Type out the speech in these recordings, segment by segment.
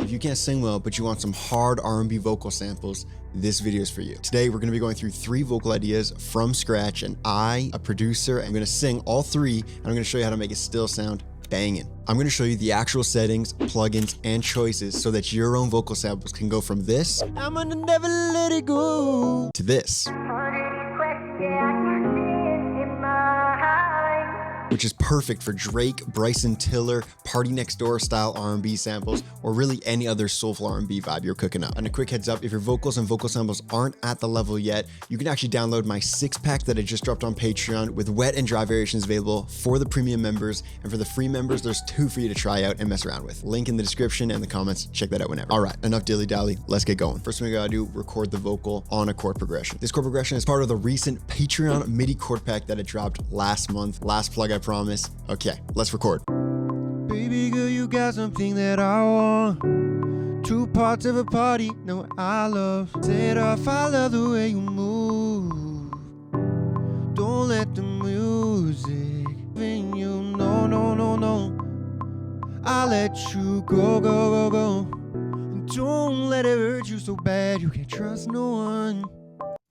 If you can't sing well, but you want some hard R&B vocal samples, this video is for you. Today, we're gonna be going through 3 vocal ideas from scratch, and I, a producer, am gonna sing all 3, and I'm gonna show you how to make it still sound banging. I'm gonna show you the actual settings, plugins, and choices so that your own vocal samples can go from this, I'm gonna never let it go, to this, which is perfect for Drake, Bryson Tiller, PartyNextDoor style R&B samples, or really any other soulful R&B vibe you're cooking up. And a quick heads up, if your vocals and vocal samples aren't at the level yet, you can actually download my 6-pack that I just dropped on Patreon with wet and dry variations available for the premium members, and for the free members, there's 2 for you to try out and mess around with. Link in the description and the comments, check that out whenever. All right, enough dilly-dally, let's get going. First thing we gotta do, record the vocal on a chord progression. This chord progression is part of the recent Patreon MIDI chord pack that I dropped last month. Last plug, I promise. Okay, let's record. Baby girl, you got something that I want. 2 parts of a party, know what I love. Set off, I love the way you move. Don't let the music bring you, no, no, no, no. I'll let you go, go, go, go. And don't let it hurt you so bad you can't trust no one.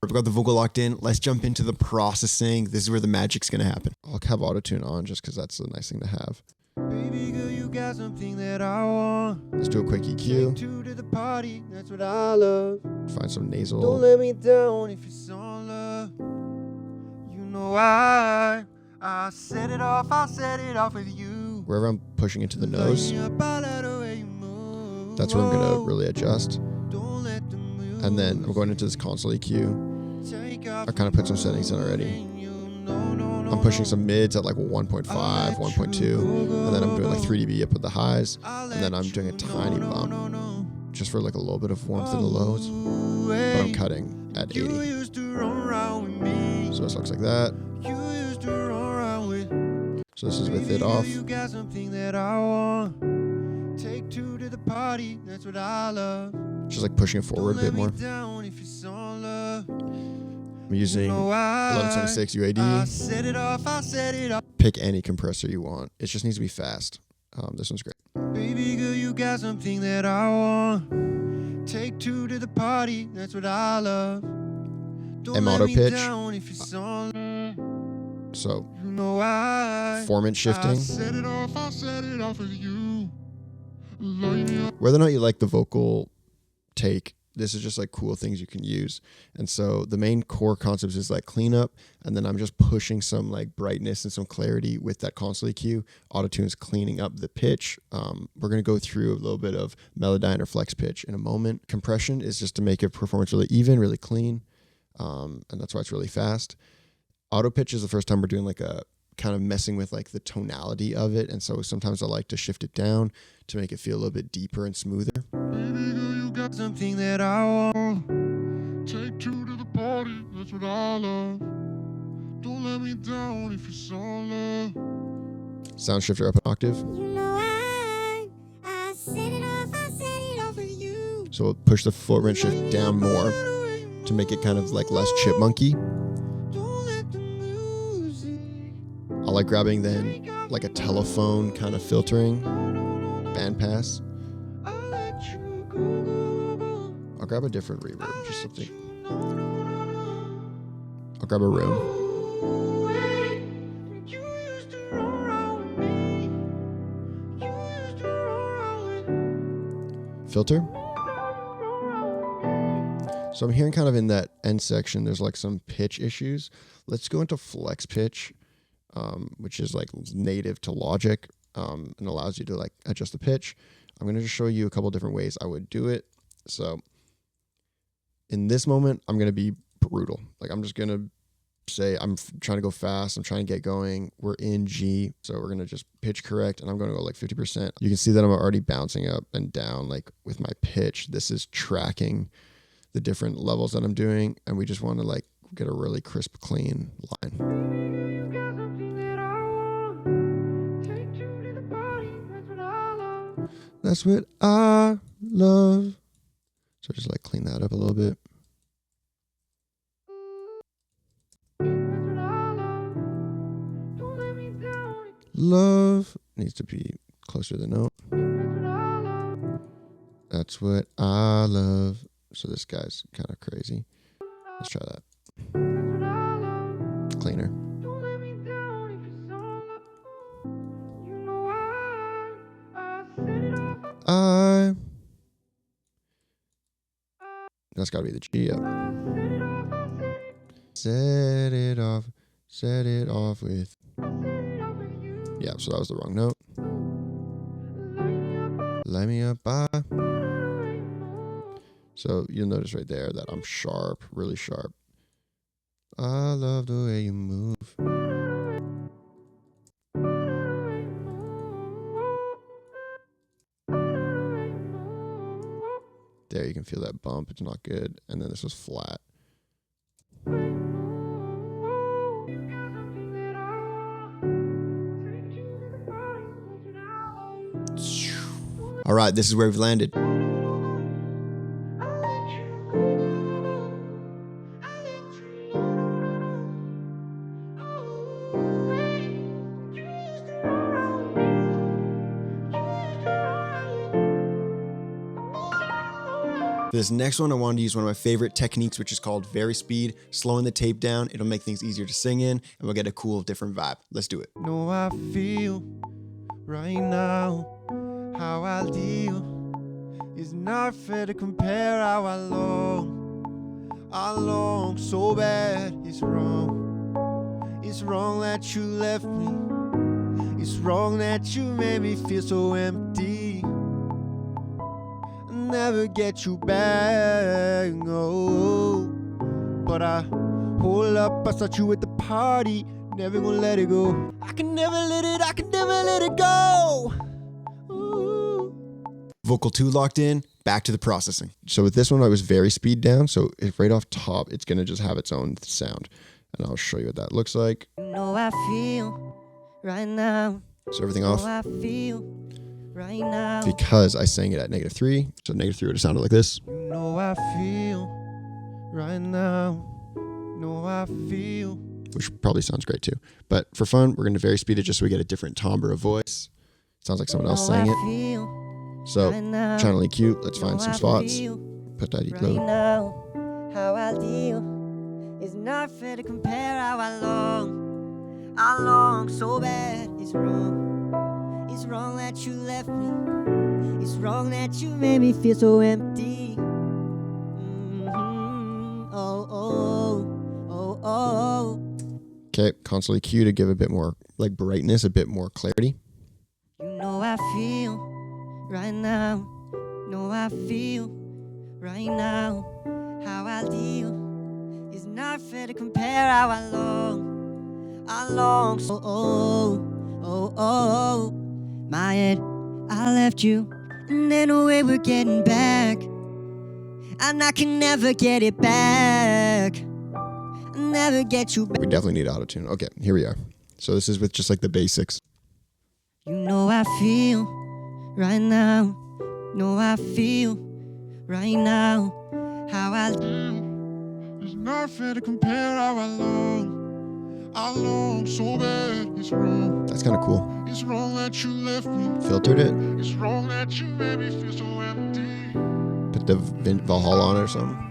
I've got the vocal locked in. Let's jump into the processing. This is where the magic's gonna happen. I'll have auto-tune on just because that's a nice thing to have. Baby girl, you got something that I want. Let's do a quick EQ. Take 2 to the party, that's what I love. Find some nasal. Don't let me down if it's on love. You know I set it off, I set it off with you. Wherever I'm pushing into the nose, that's where I'm gonna really adjust. And then I'm going into this console EQ. I kind of put some settings in already. I'm pushing some mids at like 1.5, 1.2, and then I'm doing like 3 dB up at the highs, and then I'm doing a tiny bump just for like a little bit of warmth in the lows, but I'm cutting at 80. So this looks like that. So this is with it off. Take 2 to the party, that's what I love. Just like pushing it forward a bit more. I'm using 1126 UAD. Pick any compressor you want. It just needs to be fast. This one's great. Baby girl, you got something that I want. Take 2 to the party, that's what I love. M auto pitch. So formant shifting. Whether or not you like the vocal take, this is just like cool things you can use. And so the main core concepts is like cleanup, and then I'm just pushing some like brightness and some clarity with that console EQ. Auto-tune's cleaning up the pitch. We're gonna go through a little bit of melodyne or flex pitch in a moment. Compression is just to make your performance really even, really clean, and that's why it's really fast. Auto pitch is the first time we're doing like a kind of messing with like the tonality of it, and so sometimes I like to shift it down to make it feel a little bit deeper and smoother. Baby girl, you got something that I want. Take 2 to the party, that's what I love. Don't let me down if it's all love. Sound shifter up an octave. You know I set it off with you. So we'll push the foot shift down more to make it kind of like less chipmunky. I like grabbing then like a telephone kind of filtering, bandpass. I'll grab a different reverb, just something. I'll grab a room. Filter. So I'm hearing kind of in that end section, there's like some pitch issues. Let's go into flex pitch. Which is like native to Logic, and allows you to like adjust the pitch. I'm going to just show you a couple different ways I would do it. So in this moment, I'm going to be brutal. Like I'm just going to say, I'm trying to go fast. I'm trying to get going. We're in G. So we're going to just pitch correct, and I'm going to go like 50%. You can see that I'm already bouncing up and down like with my pitch. This is tracking the different levels that I'm doing, and we just want to like get a really crisp, clean line. That's what I love. So just like clean that up a little bit. Love needs to be closer to the note. That's what I love. So this guy's kind of crazy. Let's try that. Cleaner. That's gotta be the G up. Set it off with. Yeah, so that was the wrong note. Light me up by. So you'll notice right there that I'm sharp, really sharp. I love the way you move. There you can feel that bump. It's not good. And then this was flat. All right, this is where we've landed. For this next one, I wanted to use one of my favorite techniques, which is called varispeed, slowing the tape down. It'll make things easier to sing in, and we'll get a cool, different vibe. Let's do it. No, I feel right now how I deal is not fair to compare how I long so bad. It's wrong that you left me. It's wrong that you made me feel so empty. I'll never get you back, no. But hold up, I saw you at the party. Never gonna let it go. I can never let it go. Ooh. Vocal 2 locked in, back to the processing. So with this one, I was varispeed down. So if right off top, it's gonna just have its own sound. And I'll show you what that looks like. You know I feel right now. So everything off. I feel right now. Because I sang it at -3. So -3 would have sounded like this. You know I feel right now. No, I feel. Which probably sounds great too. But for fun, we're going to varispeed it just so we get a different timbre of voice. Sounds like someone else sang it. So, channel EQ, let's find some spots. Put that right low. now, how I deal is not fair to compare how I long so bad. It's wrong that you left me. It's wrong that you made me feel so empty. Oh. Okay, console EQ to give a bit more like brightness, a bit more clarity. You know I feel right now. No, I feel right now how I deal is not fair to compare how I long so my head, I left you and then away we're getting back, and I can never get it back. Never get you back. We definitely need auto-tune. Okay, here we are. So this is with just like the basics. You know I feel right now. No, I feel right now how I do. It's not fair to compare how I long so bad. It's wrong. That's kind of cool. It's wrong that you left me. Filtered it. It's wrong that you made me feel so empty. Put the Valhalla on it or something.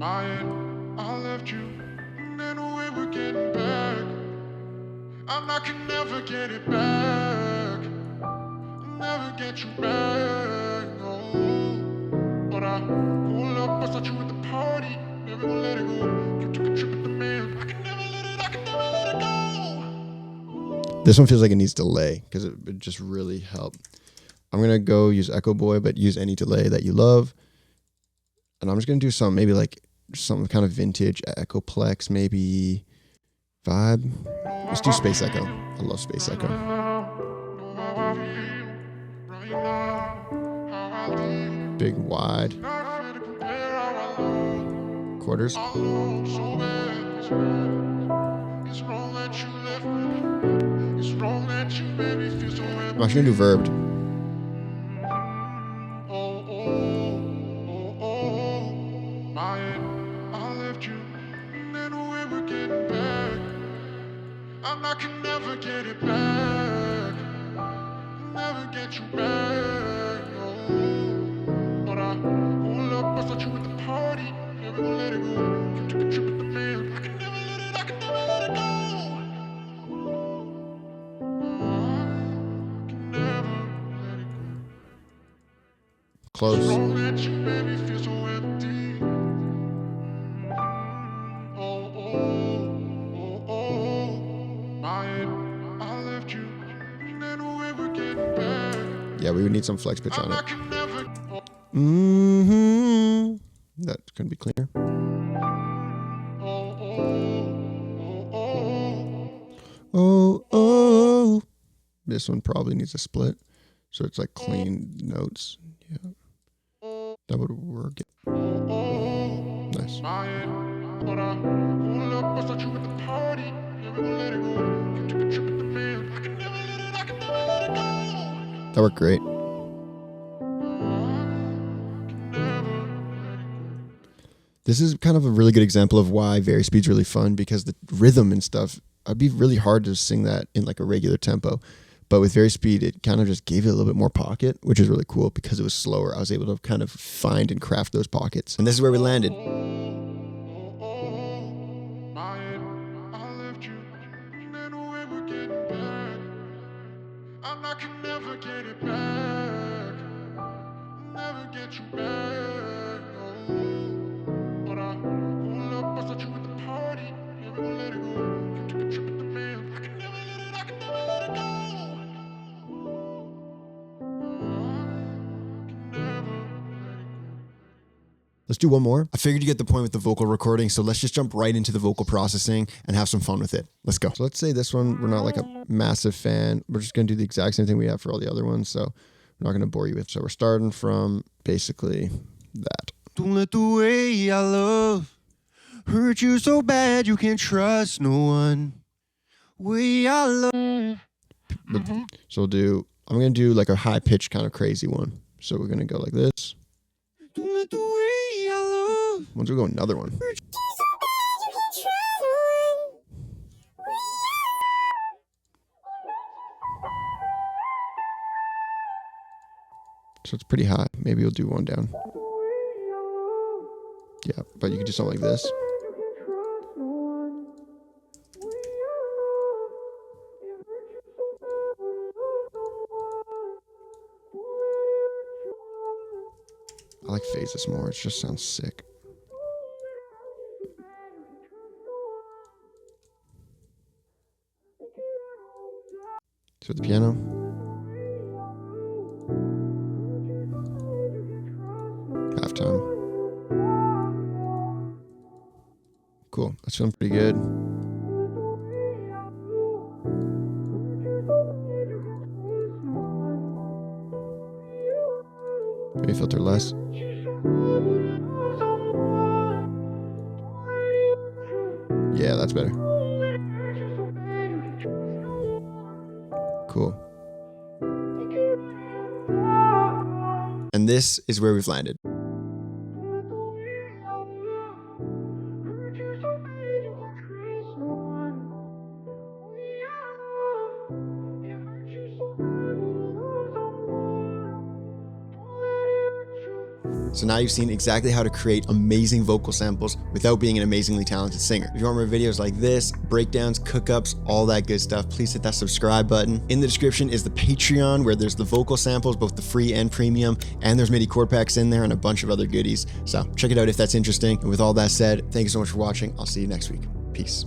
I left you, and then we were getting back, and I can never get it back. Never get you back, no. But I pulled up, I saw you at the party, never gonna let it go. You took a trip with the man, I can never let it go. This one feels like it needs delay because it would just really help. I'm gonna go use Echo Boy, but use any delay that you love. And I'm just gonna do some maybe like some kind of vintage Echoplex, maybe vibe. Let's do Space Echo. I love Space Echo. Big wide quarters. I'm actually gonna do verbed. And I can never get it back. Never get you back. Oh, but I pull up, I thought you at the party. Never gonna let it go. You took a trip with the man. I can never let it, I can never let it go. I can never let it go. Close. Wrong that you made me feel so empty. Oh, oh, oh, oh. I left you. And then we were getting back. Yeah, we would need some flex pitch on it. I can never. Mm-hmm. That's gonna be cleaner. Oh, oh, oh, oh. Oh, oh. This one probably needs a split. So it's like clean notes. Yeah. That would work. Nice. But I pull up, I thought you at the party. Never gonna let it go. You took a trip with the man. I can never let it, I can never let it go. That worked great. This is kind of a really good example of why varispeed's really fun, because the rhythm and stuff, it'd be really hard to sing that in like a regular tempo. But with varispeed, it kind of just gave it a little bit more pocket, which is really cool because it was slower. I was able to kind of find and craft those pockets. And this is where we landed. I can never get it back. Never get you back. Oh. But I pull up, I thought you at the party. Never gonna let it go. You took a trip with the man. I can never let it, I can never let it go. Let's do one more. I figured you get the point with the vocal recording, so let's just jump right into the vocal processing and have some fun with it. Let's go. So let's say this one, we're not like a massive fan. We're just going to do the exact same thing we have for all the other ones, so we're not going to bore you with. So we're starting from basically that. Don't let the way I love hurt you so bad you can't trust no one. Way I love. So I'm going to do like a high pitch kind of crazy one. So we're going to go like this. Don't let the way I love. Once we go another one. So it's pretty high. Maybe we'll do one down. Yeah, but you can do something like this. I like phases more. It just sounds sick. So the piano. Halftime. Cool. That's feeling pretty good. Maybe filter less. Yeah, that's better. Cool. And this is where we've landed. So now you've seen exactly how to create amazing vocal samples without being an amazingly talented singer. If you want more videos like this, breakdowns, cookups, all that good stuff, please hit that subscribe button. In the description is the Patreon, where there's the vocal samples, both the free and premium, and there's MIDI chord packs in there and a bunch of other goodies. So check it out if that's interesting. And with all that said, thank you so much for watching. I'll see you next week. Peace.